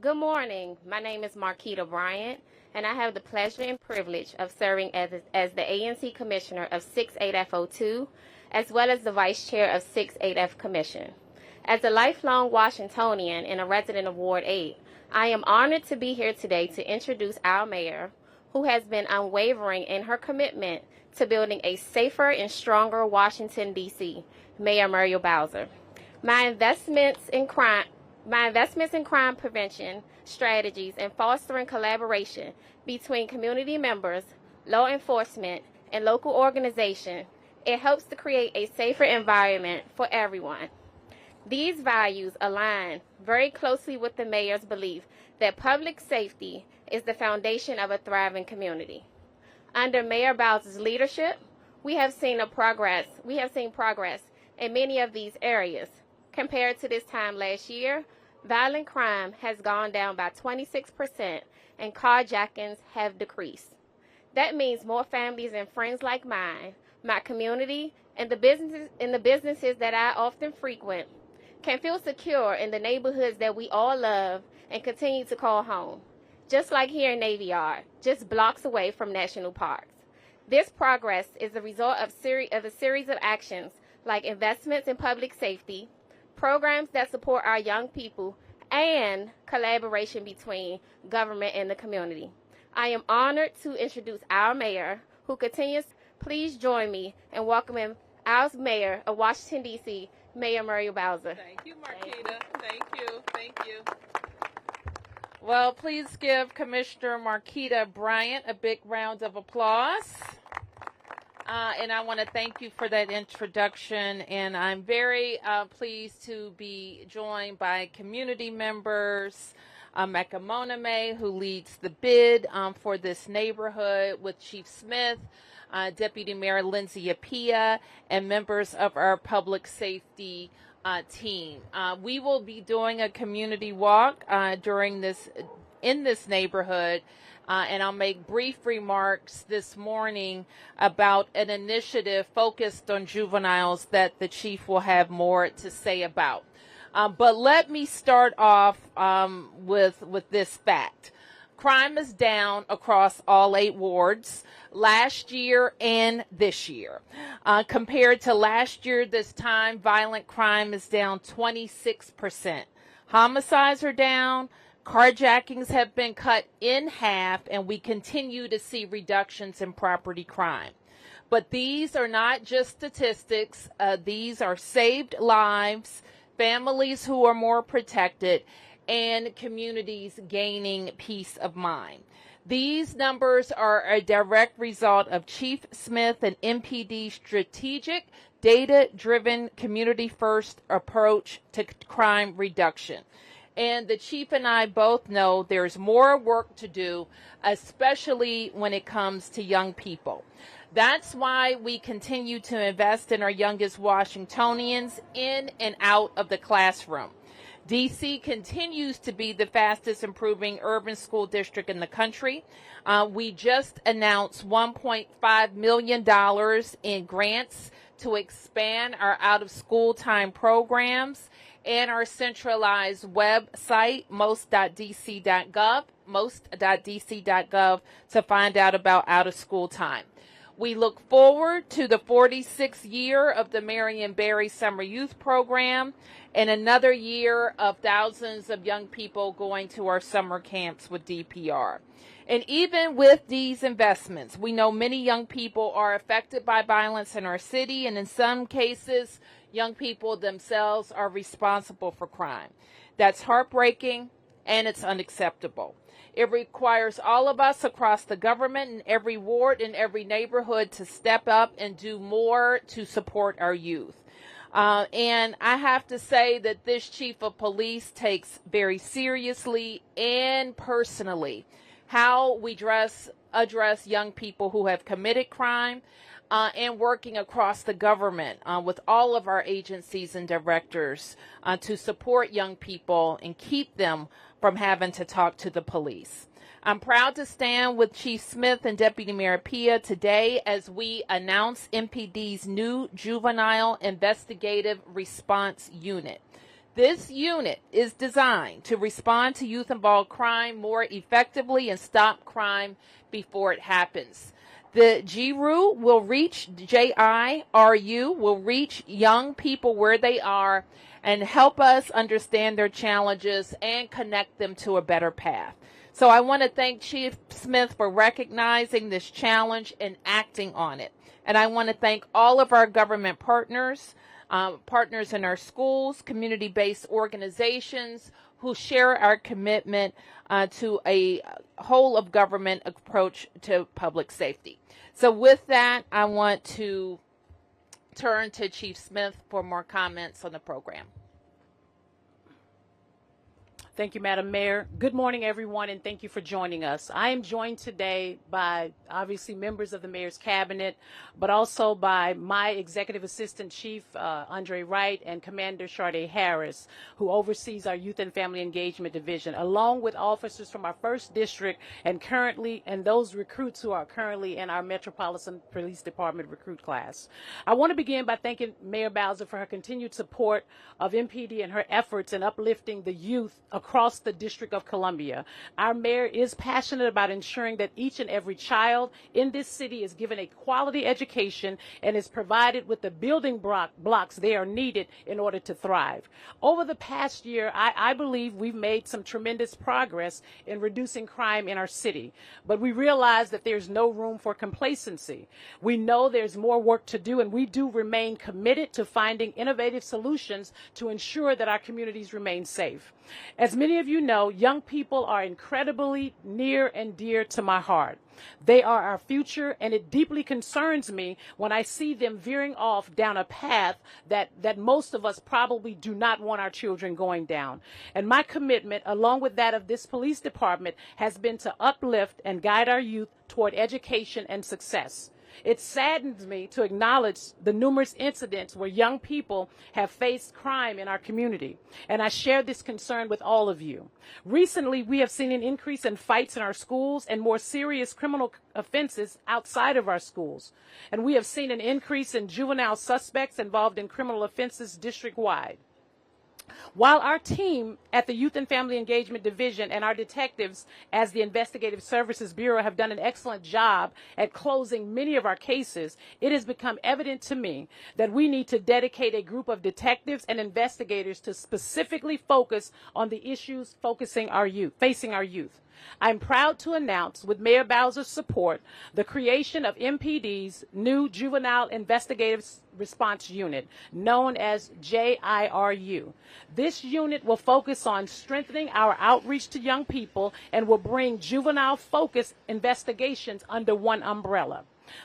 Good morning. My name is Marquita Bryant, and I have the pleasure and privilege of serving as the ANC Commissioner of 68F02, as well as the Vice Chair of 68F Commission. As a lifelong Washingtonian and a resident of Ward 8, I am honored to be here today to introduce our mayor, who has been unwavering in her commitment to building a safer and stronger Washington, D.C., Mayor Muriel Bowser. My investments in crime prevention strategies and fostering collaboration between community members, law enforcement, and local organizations, it helps to create a safer environment for everyone. These values align very closely with the mayor's belief that public safety is the foundation of a thriving community. Under Mayor Bowser's leadership, we have seen progress in many of these areas. Compared to this time last year, violent crime has gone down by 26% and carjackings have decreased. That means more families and friends like mine, my community, and the businesses that I often frequent can feel secure in the neighborhoods that we all love and continue to call home. Just like here in Navy Yard, just blocks away from national parks. This progress is the result of a series of actions like investments in public safety, programs that support our young people, and collaboration between government and the community. I am honored to introduce our mayor, who continues. Please join me in welcoming our mayor of Washington, D.C., Mayor Muriel Bowser. Thank you, Marquita. Thank you. Well, please give Commissioner Marquita Bryant a big round of applause. And I want to thank you for that introduction, and I'm very pleased to be joined by community members, Mecca Moname, who leads the bid for this neighborhood, with Chief Smith, Deputy Mayor Lindsay Appiah, and members of our public safety team. We will be doing a community walk in this neighborhood. And I'll make brief remarks this morning about an initiative focused on juveniles that the chief will have more to say about. But let me start off with this fact. Crime is down across all 8 wards last year and this year. Compared to last year, this time, violent crime is down 26%. Homicides are down. Carjackings have been cut in half, and we continue to see reductions in property crime. But these are not just statistics. These are saved lives, families who are more protected, and communities gaining peace of mind. These numbers are a direct result of Chief Smith and MPD's strategic, data-driven, community-first approach to crime reduction. And the chief and I both know there's more work to do, especially when it comes to young people. That's why we continue to invest in our youngest Washingtonians in and out of the classroom. D.C. continues to be the fastest improving urban school district in the country. We just announced $1.5 million in grants to expand our out-of-school time programs and our centralized website, most.dc.gov, to find out about out-of-school time. We look forward to the 46th year of the Marion Barry Summer Youth Program and another year of thousands of young people going to our summer camps with DPR. And even with these investments, we know many young people are affected by violence in our city, and in some cases, young people themselves are responsible for crime. That's heartbreaking, and it's unacceptable. It requires all of us across the government, in every ward, in every neighborhood, to step up and do more to support our youth. And I have to say that this chief of police takes very seriously and personally how we address young people who have committed crime, and working across the government with all of our agencies and directors to support young people and keep them from having to talk to the police. I'm proud to stand with Chief Smith and Deputy Mayor Appiah today as we announce MPD's new Juvenile Investigative Response Unit. This unit is designed to respond to youth-involved crime more effectively and stop crime before it happens. The GRU will reach, JIRU will reach young people where they are and help us understand their challenges and connect them to a better path. So I want to thank Chief Smith for recognizing this challenge and acting on it. And I want to thank all of our government partners, partners in our schools, community-based organizations who share our commitment to a whole of government approach to public safety. So with that, I want to turn to Chief Smith for more comments on the program. Thank you, Madam Mayor. Good morning, everyone, and thank you for joining us. I am joined today by, obviously, members of the Mayor's Cabinet, but also by my Executive Assistant Chief, Andre Wright, and Commander Sharday Harris, who oversees our Youth and Family Engagement Division, along with officers from our 1st District and those recruits who are currently in our Metropolitan Police Department recruit class. I want to begin by thanking Mayor Bowser for her continued support of MPD and her efforts in uplifting the youth across the District of Columbia. Our mayor is passionate about ensuring that each and every child in this city is given a quality education and is provided with the building blocks they are needed in order to thrive. Over the past year, I believe we've made some tremendous progress in reducing crime in our city, but we realize that there's no room for complacency. We know there's more work to do, and we do remain committed to finding innovative solutions to ensure that our communities remain safe. As many of you know, young people are incredibly near and dear to my heart. They are our future, and it deeply concerns me when I see them veering off down a path that most of us probably do not want our children going down. And my commitment, along with that of this police department, has been to uplift and guide our youth toward education and success. It saddens me to acknowledge the numerous incidents where young people have faced crime in our community, and I share this concern with all of you. Recently, we have seen an increase in fights in our schools and more serious criminal offenses outside of our schools, and we have seen an increase in juvenile suspects involved in criminal offenses district-wide. While our team at the Youth and Family Engagement Division and our detectives as the Investigative Services Bureau have done an excellent job at closing many of our cases, it has become evident to me that we need to dedicate a group of detectives and investigators to specifically focus on the issues facing our youth. I'm proud to announce, with Mayor Bowser's support, the creation of MPD's new Juvenile Investigative Response Unit, known as JIRU. This unit will focus on strengthening our outreach to young people and will bring juvenile-focused investigations under one umbrella.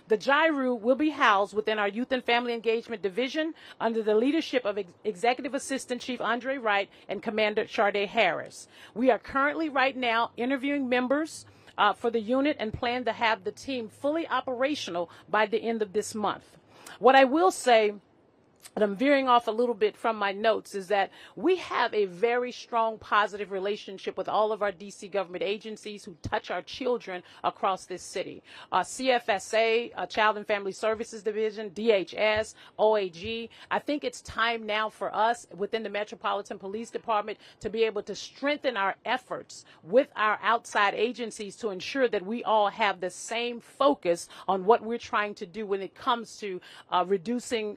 The JIRU will be housed within our Youth and Family Engagement Division under the leadership of Executive Assistant Chief Andre Wright and Commander Sharday Harris. We are currently right now interviewing members for the unit and plan to have the team fully operational by the end of this month. What I will say, and I'm veering off a little bit from my notes, is that we have a very strong positive relationship with all of our DC government agencies who touch our children across this city. CFSA, Child and Family Services Division, DHS, OAG. I think it's time now for us within the Metropolitan Police Department to be able to strengthen our efforts with our outside agencies to ensure that we all have the same focus on what we're trying to do when it comes to reducing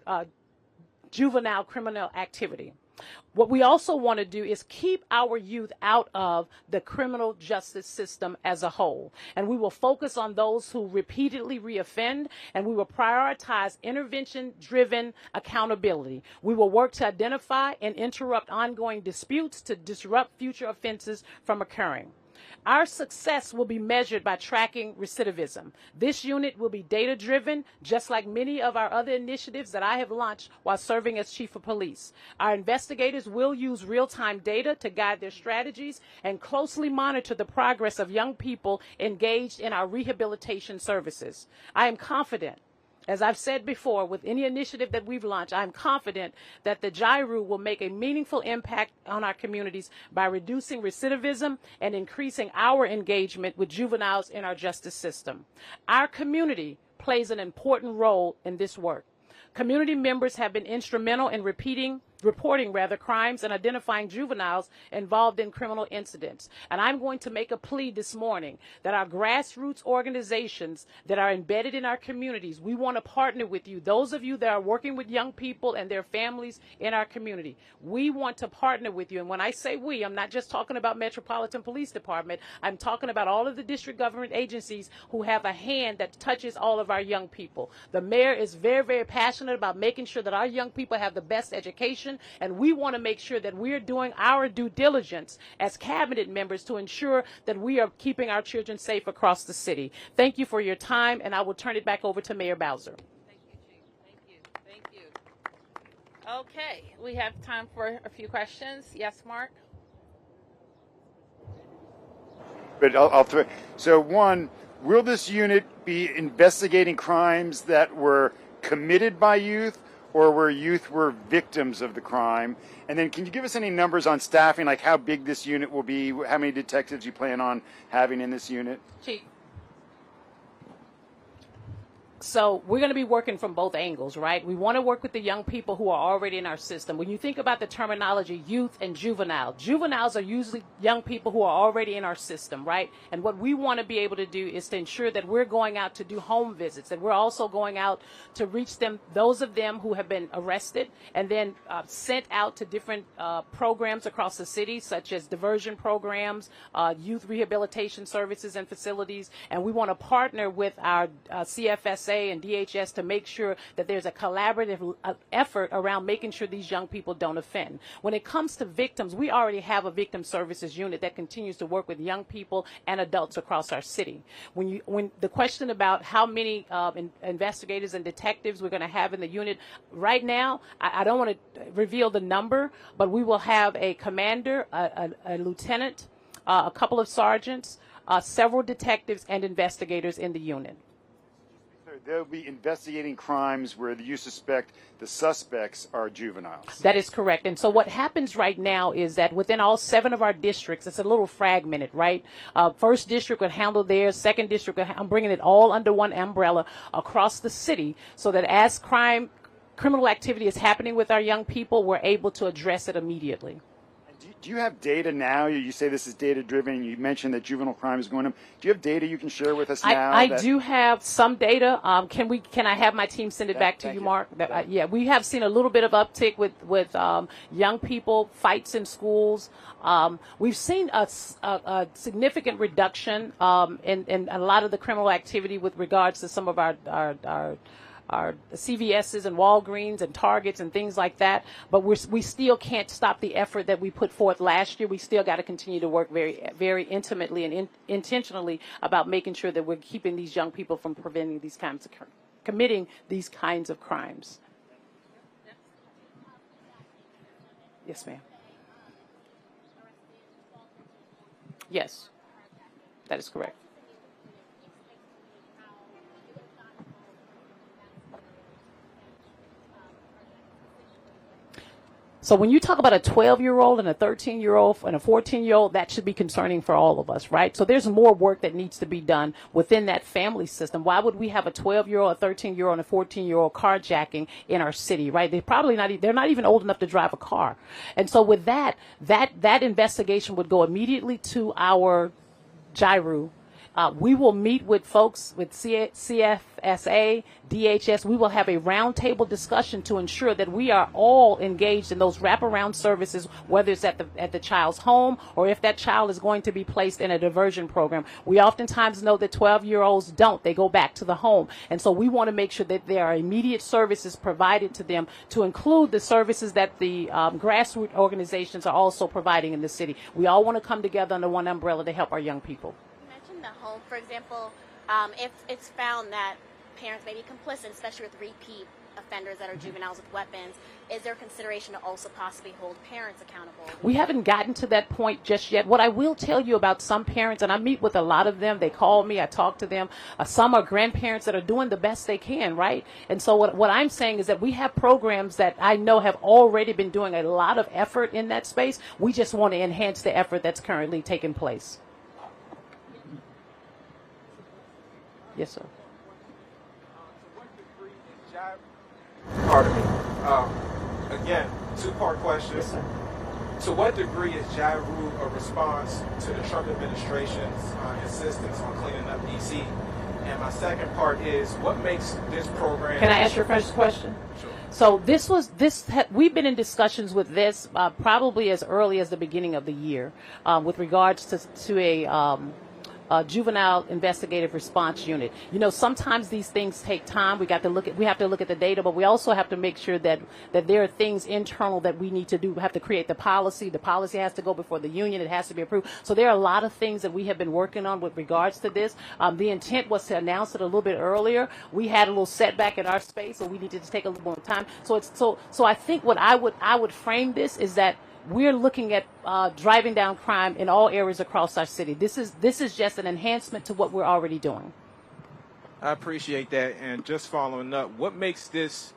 juvenile criminal activity. What we also want to do is keep our youth out of the criminal justice system as a whole. And we will focus on those who repeatedly reoffend, and we will prioritize intervention-driven accountability. We will work to identify and interrupt ongoing disputes to disrupt future offenses from occurring. Our success will be measured by tracking recidivism. This unit will be data-driven, just like many of our other initiatives that I have launched while serving as Chief of Police. Our investigators will use real-time data to guide their strategies and closely monitor the progress of young people engaged in our rehabilitation services. I am confident, as I've said before, with any initiative that we've launched, I'm confident that the JIRU will make a meaningful impact on our communities by reducing recidivism and increasing our engagement with juveniles in our justice system. Our community plays an important role in this work. Community members have been instrumental in repeating reporting crimes and identifying juveniles involved in criminal incidents. And I'm going to make a plea this morning that our grassroots organizations that are embedded in our communities, we want to partner with you. Those of you that are working with young people and their families in our community, we want to partner with you. And when I say we, I'm not just talking about Metropolitan Police Department. I'm talking about all of the district government agencies who have a hand that touches all of our young people. The mayor is very, very passionate about making sure that our young people have the best education, and we want to make sure that we're doing our due diligence as cabinet members to ensure that we are keeping our children safe across the city. Thank you for your time, and I will turn it back over to Mayor Bowser. Thank you, Chief. Thank you. Okay, we have time for a few questions. Yes, Mark? But I'll throw. So one, will this unit be investigating crimes that were committed by youth or where youth were victims of the crime? And then can you give us any numbers on staffing, like how big this unit will be, how many detectives you plan on having in this unit? Chief. So we're going to be working from both angles, right? We want to work with the young people who are already in our system. When you think about the terminology youth and juvenile, juveniles are usually young people who are already in our system, right? And what we want to be able to do is to ensure that we're going out to do home visits, that we're also going out to reach them, those of them who have been arrested and then sent out to different programs across the city, such as diversion programs, youth rehabilitation services and facilities. And we want to partner with our CFSA and DHS to make sure that there's a collaborative effort around making sure these young people don't offend. When it comes to victims, we already have a victim services unit that continues to work with young people and adults across our city. When the question about how many investigators and detectives we're going to have in the unit, right now, I don't want to reveal the number, but we will have a commander, a lieutenant, a couple of sergeants, several detectives and investigators in the unit. They'll be investigating crimes where you suspect the suspects are juveniles. That is correct. And so what happens right now is that within all 7 of our districts, it's a little fragmented, right? First district would handle theirs, second district, I'm bringing it all under one umbrella across the city so that as criminal activity is happening with our young people, we're able to address it immediately. Do you have data now? You say this is data-driven, and you mentioned that juvenile crime is going up. Do you have data you can share with us now? I do have some data. Can I have my team send it back to you, Mark? Yeah, we have seen a little bit of uptick with young people, fights in schools. We've seen a significant reduction in a lot of the criminal activity with regards to some of our CVS's and Walgreens and Targets and things like that, but we still can't stop the effort that we put forth last year. We still got to continue to work very, very intimately and intentionally about making sure that we're keeping these young people from preventing these kinds of committing these kinds of crimes. Yes, ma'am. Yes, that is correct. So when you talk about a 12-year-old and a 13-year-old and a 14-year-old, that should be concerning for all of us, right? So there's more work that needs to be done within that family system. Why would we have a 12-year-old, a 13-year-old, and a 14-year-old carjacking in our city, right? They're not even old enough to drive a car. And so with that investigation would go immediately to our GIRU. We will meet with folks with CFSA, DHS. We will have a roundtable discussion to ensure that we are all engaged in those wraparound services, whether it's at the child's home or if that child is going to be placed in a diversion program. We oftentimes know that 12-year-olds don't. They go back to the home. And so we want to make sure that there are immediate services provided to them to include the services that the grassroots organizations are also providing in the city. We all want to come together under one umbrella to help our young people. The home, for example, if it's found that parents may be complicit, especially with repeat offenders that are juveniles with weapons, is there consideration to also possibly hold parents accountable? We haven't gotten to that point just yet. What I will tell you about some parents, and I meet with a lot of them, they call me, I talk to them. Some are grandparents that are doing the best they can, right? And so what I'm saying is that we have programs that I know have already been doing a lot of effort in that space. We just want to enhance the effort that's currently taking place. Yes, sir. Pardon me. again, two-part question. Yes, sir. To what degree is JIRU a response to the Trump administration's insistence on cleaning up D.C.? And my second part is, what makes this program... Can I ask your first question? Sure. So we've been in discussions with this probably as early as the beginning of the year with regards to a juvenile investigative response unit. You know, sometimes these things take time. We have to look at the data, but we also have to make sure that there are things internal that we need to do. We have to create the policy. The policy has to go before the union. It has to be approved. So there are a lot of things that we have been working on with regards to this. The intent was to announce it a little bit earlier. We had a little setback in our space, so we needed to take a little more time. So I think what I would frame this is that we're looking at driving down crime in all areas across our city. This is just an enhancement to what we're already doing. I appreciate that. And just following up, what makes this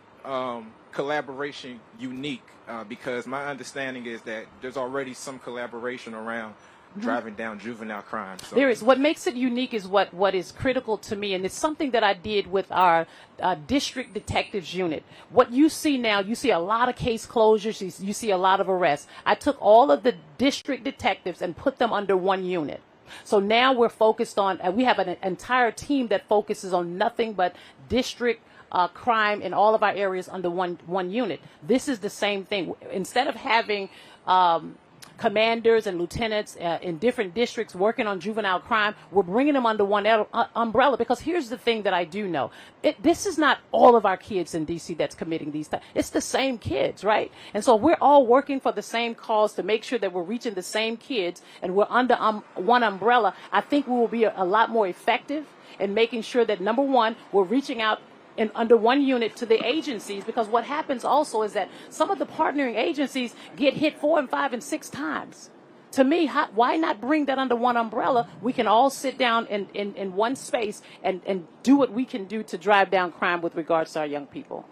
collaboration unique? Because my understanding is that there's already some collaboration around driving down juvenile crime. So. There is. What makes it unique is what is critical to me, and it's something that I did with our district detectives unit. What you see now, you see a lot of case closures, you see a lot of arrests. I took all of the district detectives and put them under one unit. So now we're focused on, we have an entire team that focuses on nothing but district crime in all of our areas under one unit. This is the same thing. Instead of having commanders and lieutenants in different districts working on juvenile crime, we're bringing them under one umbrella, because here's the thing that I do know. This is not all of our kids in D.C. that's committing these things. It's the same kids, right? And so we're all working for the same cause to make sure that we're reaching the same kids and we're under one umbrella. I think we will be a lot more effective in making sure that, number one, we're reaching out under one unit to the agencies, because what happens also is that some of the partnering agencies get hit 4 and 5 and 6 times. To me, why not bring that under one umbrella? We can all sit down in one space and do what we can do to drive down crime with regards to our young people.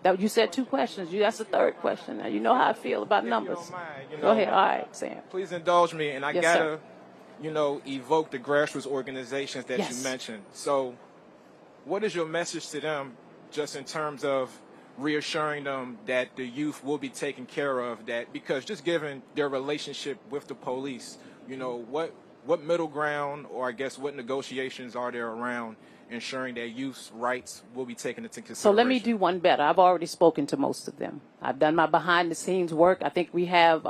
That you said 2 questions. That's the third question. Now, you know how I feel about numbers. If you don't mind, Go ahead. All right, Sam. Please indulge me, and I Yes, gotta, sir. Evoke the grassroots organizations that Yes. you mentioned. So, what is your message to them, just in terms of reassuring them that the youth will be taken care of? That, because just given their relationship with the police, what middle ground, or I guess what negotiations are there around ensuring that youth's rights will be taken into consideration? So let me do one better. I've already spoken to most of them. I've done my behind-the-scenes work. I think we have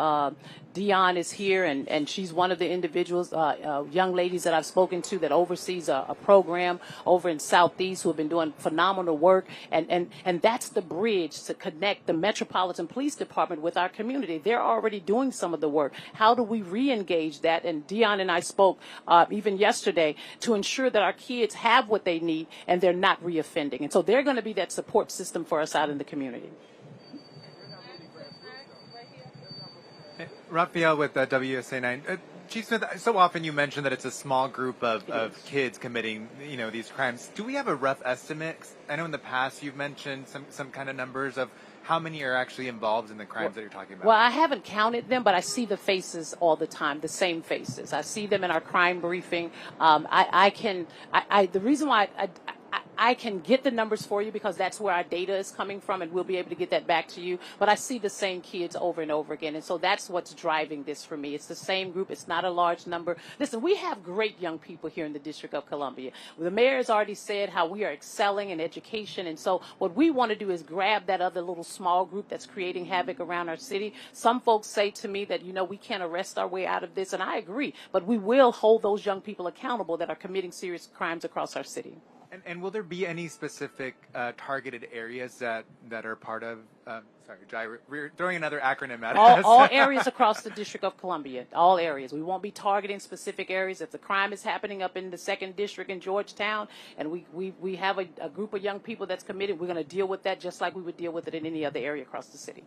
Dion is here, and she's one of the individuals, young ladies that I've spoken to that oversees a program over in Southeast who have been doing phenomenal work. And that's the bridge to connect the Metropolitan Police Department with our community. They're already doing some of the work. How do we re-engage that? And Dion and I spoke even yesterday to ensure that our kids have what they need and they're not reoffending. And so they're going to be that support system for us out in the community. Raphael with WSA9. Chief Smith, so often you mention that it's a small group of kids committing, these crimes. Do we have a rough estimate? I know in the past you've mentioned some kind of numbers of how many are actually involved in the crimes that you're talking about. Well, I haven't counted them, but I see the faces all the time, the same faces. I see them in our crime briefing. The reason why I can get the numbers for you because that's where our data is coming from, and we'll be able to get that back to you. But I see the same kids over and over again, and so that's what's driving this for me. It's the same group. It's not a large number. Listen, we have great young people here in the District of Columbia. The mayor has already said how we are excelling in education, and so what we want to do is grab that other little small group that's creating havoc around our city. Some folks say to me that, we can't arrest our way out of this, and I agree, but we will hold those young people accountable that are committing serious crimes across our city. And will there be any specific targeted areas that are part of, sorry, Jai, we're throwing another acronym at us. All areas across the District of Columbia, all areas. We won't be targeting specific areas. If the crime is happening up in the 2nd District in Georgetown and we have a group of young people that's committed, we're going to deal with that just like we would deal with it in any other area across the city.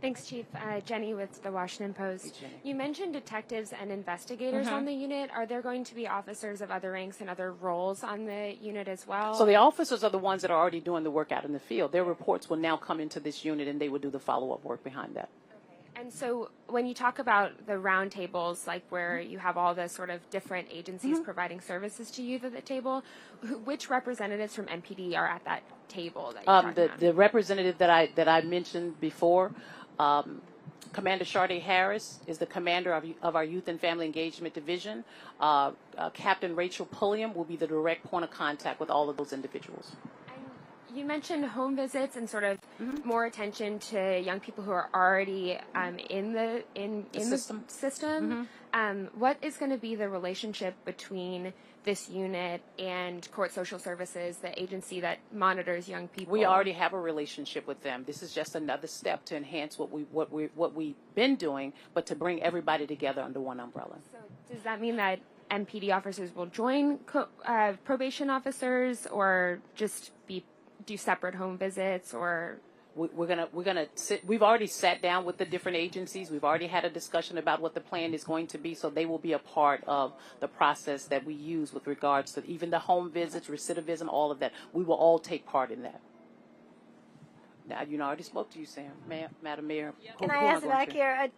Thanks, Chief. Jenny with the Washington Post. Hey, Jenny. You mentioned detectives and investigators on the unit. Are there going to be officers of other ranks and other roles on the unit as well? So the officers are the ones that are already doing the work out in the field. Their reports will now come into this unit, and they will do the follow-up work behind that. And so when you talk about the round tables, like where you have all the sort of different agencies providing services to youth at the table, which representatives from MPD are at that table that you're talking about? The representative that I mentioned before, Commander Sharday Harris is the commander of our Youth and Family Engagement Division. Captain Rachel Pulliam will be the direct point of contact with all of those individuals. You mentioned home visits and sort of more attention to young people who are already in the system. What is going to be the relationship between this unit and Court Social Services, the agency that monitors young people? We already have a relationship with them. This is just another step to enhance what we've been doing, but to bring everybody together under one umbrella. So does that mean that MPD officers will join probation officers, or just do separate home visits, or? We're gonna sit. We've already sat down with the different agencies. We've already had a discussion about what the plan is going to be, so they will be a part of the process that we use with regards to even the home visits, recidivism, all of that. We will all take part in that. Now, I already spoke to you, Sam, Madam Mayor. Can I ask back here?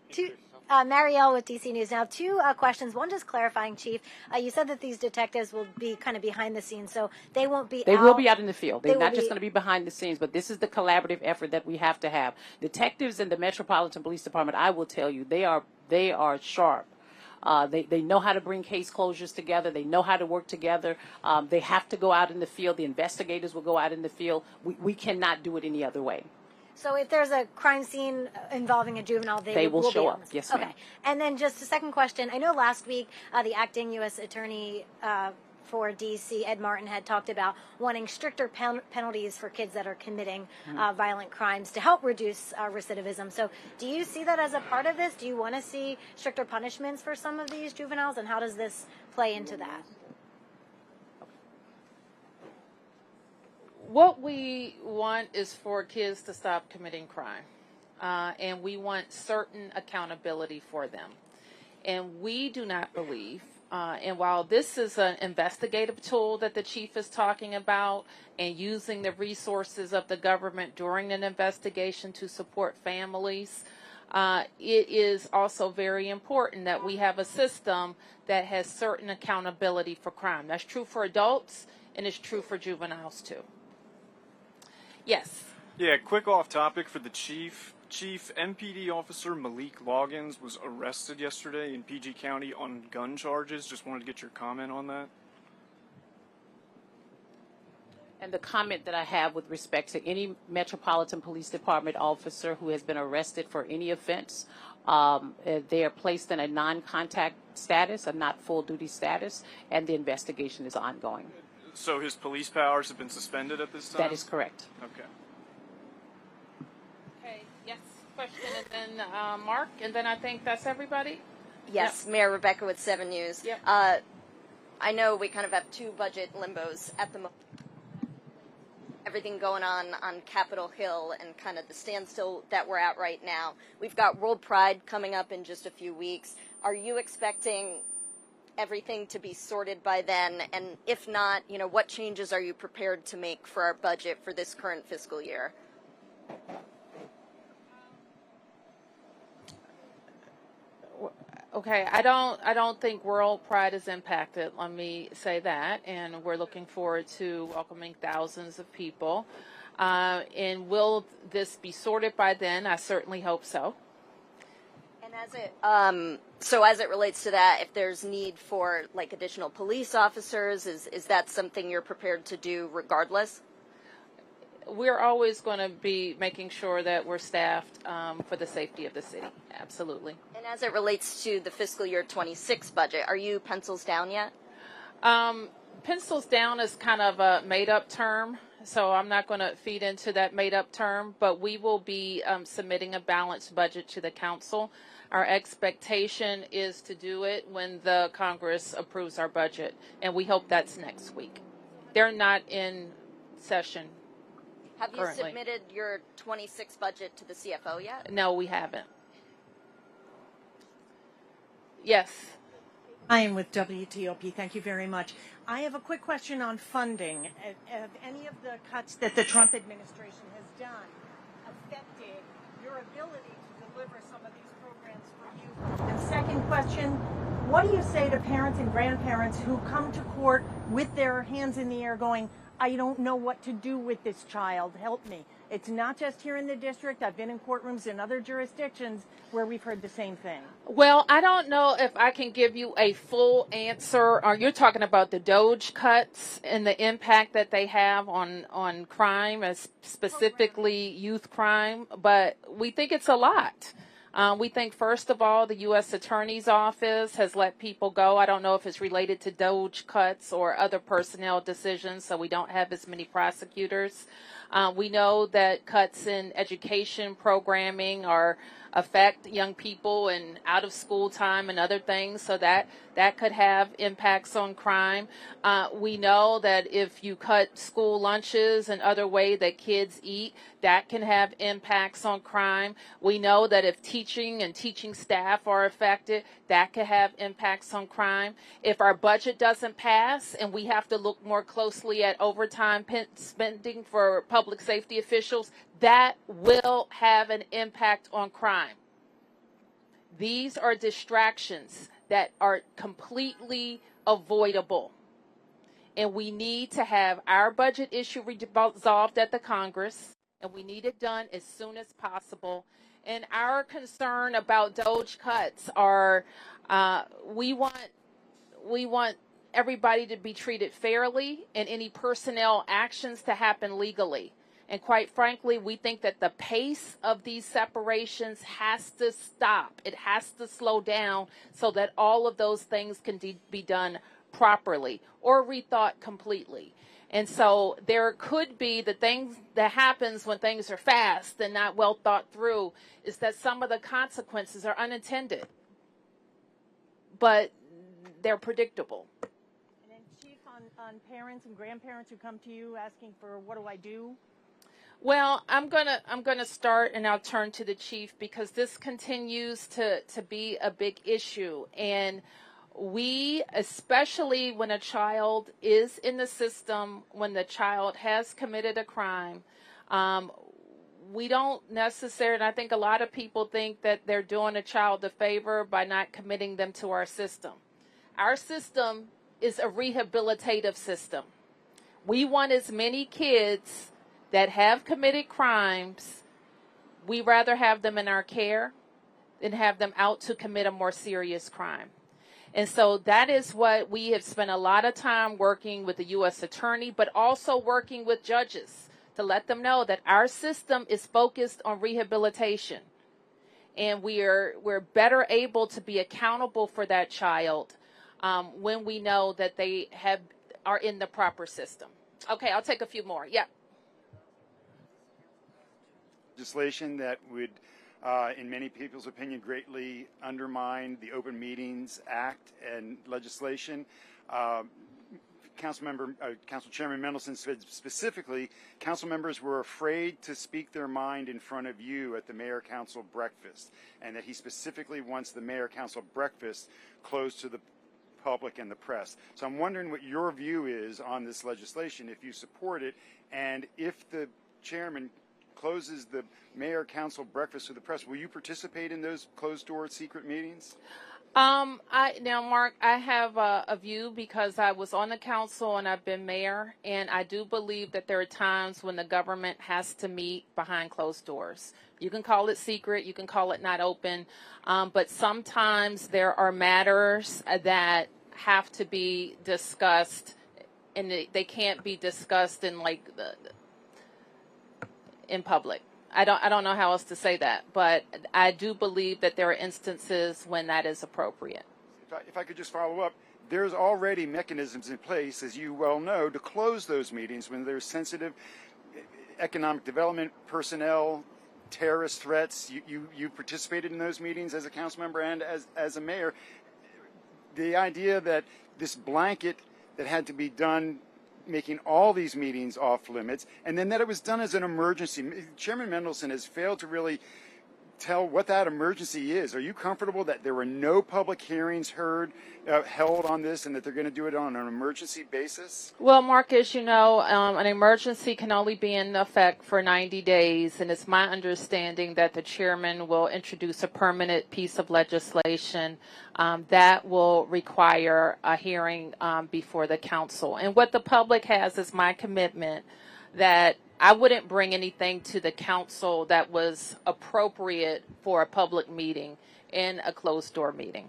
Muriel with DC News. Now, two questions. One, just clarifying, Chief. You said that these detectives will be kind of behind the scenes, so they won't be. They will be out in the field. They're not just going to be behind the scenes, but this is the collaborative effort that we have to have. Detectives in the Metropolitan Police Department, I will tell you, they are sharp. They know how to bring case closures together. They know how to work together. They have to go out in the field. The investigators will go out in the field. We cannot do it any other way. So if there's a crime scene involving a juvenile, they will show up. Yes, ma'am. Okay. And then just a second question. I know last week the acting U.S. Attorney for D.C., Ed Martin, had talked about wanting stricter penalties for kids that are committing violent crimes to help reduce recidivism. So do you see that as a part of this? Do you want to see stricter punishments for some of these juveniles? And how does this play into that? What we want is for kids to stop committing crime, and we want certain accountability for them. And we do not believe, and while this is an investigative tool that the chief is talking about, and using the resources of the government during an investigation to support families, it is also very important that we have a system that has certain accountability for crime. That's true for adults, and it's true for juveniles too. Yes. Yeah, quick off topic for the chief. Chief, MPD officer Malik Loggins was arrested yesterday in PG County on gun charges. Just wanted to get your comment on that. And the comment that I have with respect to any Metropolitan Police Department officer who has been arrested for any offense, they are placed in a non-contact status, a not full duty status, and the investigation is ongoing. So his police powers have been suspended at this time? That is correct. Okay. Okay, yes, question, and then Mark, and then I think that's everybody? Yes, yep. Mayor Rebecca with 7 News. Yep. I know we kind of have two budget limbos at the moment. Everything going on Capitol Hill and kind of the standstill that we're at right now. We've got World Pride coming up in just a few weeks. Are you expecting everything to be sorted by then? And if not, what changes are you prepared to make for our budget for this current fiscal year? Okay, I don't think World Pride is impacted. Let me say that, and we're looking forward to welcoming thousands of people. And will this be sorted by then? I certainly hope so. And as it relates to that, if there's need for additional police officers, is that something you're prepared to do regardless? We're always going to be making sure that we're staffed for the safety of the city. Absolutely. And as it relates to the fiscal year 26 budget, are you pencils down yet? Pencils down is kind of a made-up term, so I'm not going to feed into that made-up term, but we will be submitting a balanced budget to the council. Our expectation is to do it when the Congress approves our budget, and we hope that's next week. They're not in session. Have you currently submitted your 26 budget to the CFO yet? No, we haven't. Yes. I am with WTOP. Thank you very much. I have a quick question on funding. Have any of the cuts that the Trump administration has done affected your ability to deliver some of these programs for you? And second question, what do you say to parents and grandparents who come to court with their hands in the air going, I don't know what to do with this child, help me? It's not just here in the district. I've been in courtrooms in other jurisdictions where we've heard the same thing. Well, I don't know if I can give you a full answer. Or you're talking about the Doge cuts and the impact that they have on crime, as specifically youth crime, but we think it's a lot. We think, first of all, the U.S. Attorney's Office has let people go. I don't know if it's related to Doge cuts or other personnel decisions, so we don't have as many prosecutors. We know that cuts in education programming affect young people and out of school time and other things, so that could have impacts on crime. We know that if you cut school lunches and other way that kids eat, that can have impacts on crime. We know that if teaching and teaching staff are affected, that could have impacts on crime. If our budget doesn't pass and we have to look more closely at overtime spending for public safety officials, that will have an impact on crime. These are distractions that are completely avoidable. And we need to have our budget issue resolved at the Congress, and we need it done as soon as possible. And our concern about Doge cuts are we want everybody to be treated fairly and any personnel actions to happen legally. And quite frankly, we think that the pace of these separations has to stop. It has to slow down so that all of those things can be done properly or rethought completely. And so there could be the things that happens when things are fast and not well thought through is that some of the consequences are unintended, but they're predictable. And then, Chief, on parents and grandparents who come to you asking for what do I do? Well, I'm gonna start, and I'll turn to the chief because this continues to be a big issue. And we, especially when a child is in the system, when the child has committed a crime, we don't necessarily, and I think a lot of people think that they're doing a child a favor by not committing them to our system. Our system is a rehabilitative system. We want as many kids that have committed crimes, we rather have them in our care than have them out to commit a more serious crime. And so that is what we have spent a lot of time working with the U.S. Attorney, but also working with judges to let them know that our system is focused on rehabilitation. And we're better able to be accountable for that child when we know that they are in the proper system. Okay, I'll take a few more. Yeah. Legislation that would, in many people's opinion, greatly undermine the Open Meetings Act and legislation. Council Chairman Mendelson said specifically, council members were afraid to speak their mind in front of you at the mayor-council breakfast, and that he specifically wants the mayor-council breakfast closed to the public and the press. So I'm wondering what your view is on this legislation, if you support it, and if the chairman closes the mayor-council breakfast to the press, will you participate in those closed-door secret meetings? Now, Mark, I have a view because I was on the council and I've been mayor, and I do believe that there are times when the government has to meet behind closed doors. You can call it secret, you can call it not open, but sometimes there are matters that have to be discussed, and they can't be discussed in in public. I don't know how else to say that, but I do believe that there are instances when that is appropriate. If I could just follow up, there's already mechanisms in place, as you well know, to close those meetings when there's sensitive economic development personnel, terrorist threats. You participated in those meetings as a council member and as a mayor. The idea that this blanket that had to be done making all these meetings off limits, and then that it was done as an emergency. Chairman Mendelson has failed to really tell what that emergency is? Are you comfortable that there were no public hearings held on this and that they're going to do it on an emergency basis? Well, Mark, as you know, an emergency can only be in effect for 90 days, and it's my understanding that the chairman will introduce a permanent piece of legislation that will require a hearing before the council. And what the public has is my commitment that I wouldn't bring anything to the council that was appropriate for a public meeting in a closed door meeting.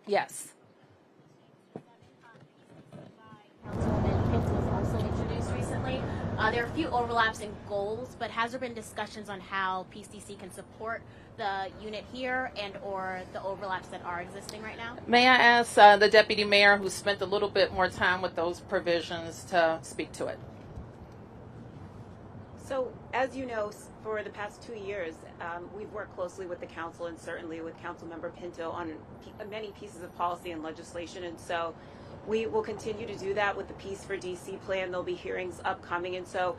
Yes. Councilwoman Pitts was also introduced recently. There are a few overlaps in goals, but has there been discussions on how PCC can support the unit here and or the overlaps that are existing right now? May I ask the deputy mayor, who spent a little bit more time with those provisions, to speak to it? So, as you know, for the past 2 years, we've worked closely with the council and certainly with Councilmember Pinto on many pieces of policy and legislation. And so we will continue to do that with the Peace for DC plan. There'll be hearings upcoming. And so,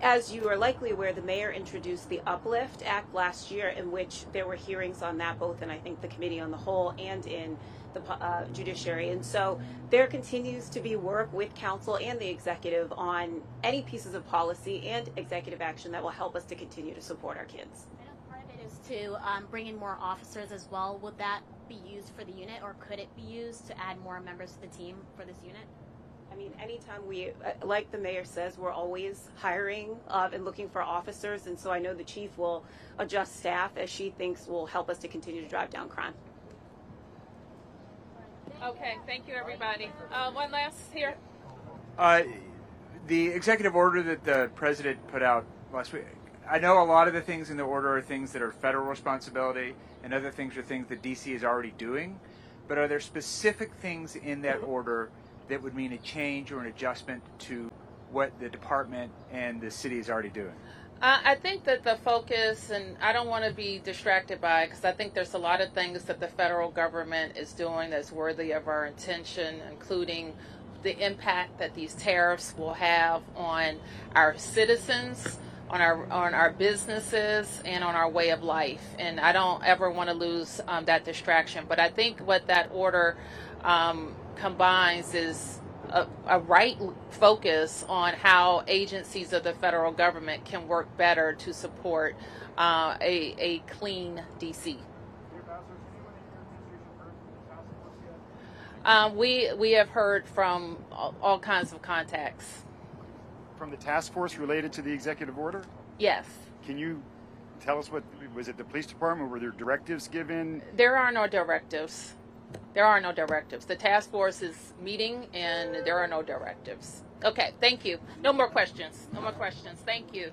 as you are likely aware, the mayor introduced the Uplift Act last year, in which there were hearings on that, both in, I think, the committee on the whole and in the judiciary. And so there continues to be work with council and the executive on any pieces of policy and executive action that will help us to continue to support our kids. I know part of it is to bring in more officers as well. Would that be used for the unit, or could it be used to add more members to the team for this unit? I mean, anytime we, like the mayor says, we're always hiring and looking for officers. And so I know the chief will adjust staff as she thinks will help us to continue to drive down crime. Okay, thank you, everybody. One last here. The executive order that the president put out last week, I know a lot of the things in the order are things that are federal responsibility, and other things are things that DC is already doing. But are there specific things in that order that would mean a change or an adjustment to what the department and the city is already doing? I think that the focus, and I don't want to be distracted by it, because I think there's a lot of things that the federal government is doing that's worthy of our attention, including the impact that these tariffs will have on our citizens, on our businesses, and on our way of life. And I don't ever want to lose that distraction. But I think what that order combines is a right focus on how agencies of the federal government can work better to support a clean DC. We have heard from all kinds of contacts. From the task force related to the executive order? Yes. Can you tell us was it the police department? Were there directives given? There are no directives. There are no directives. The task force is meeting, and there are no directives. Okay, thank you. No more questions. No more questions. Thank you.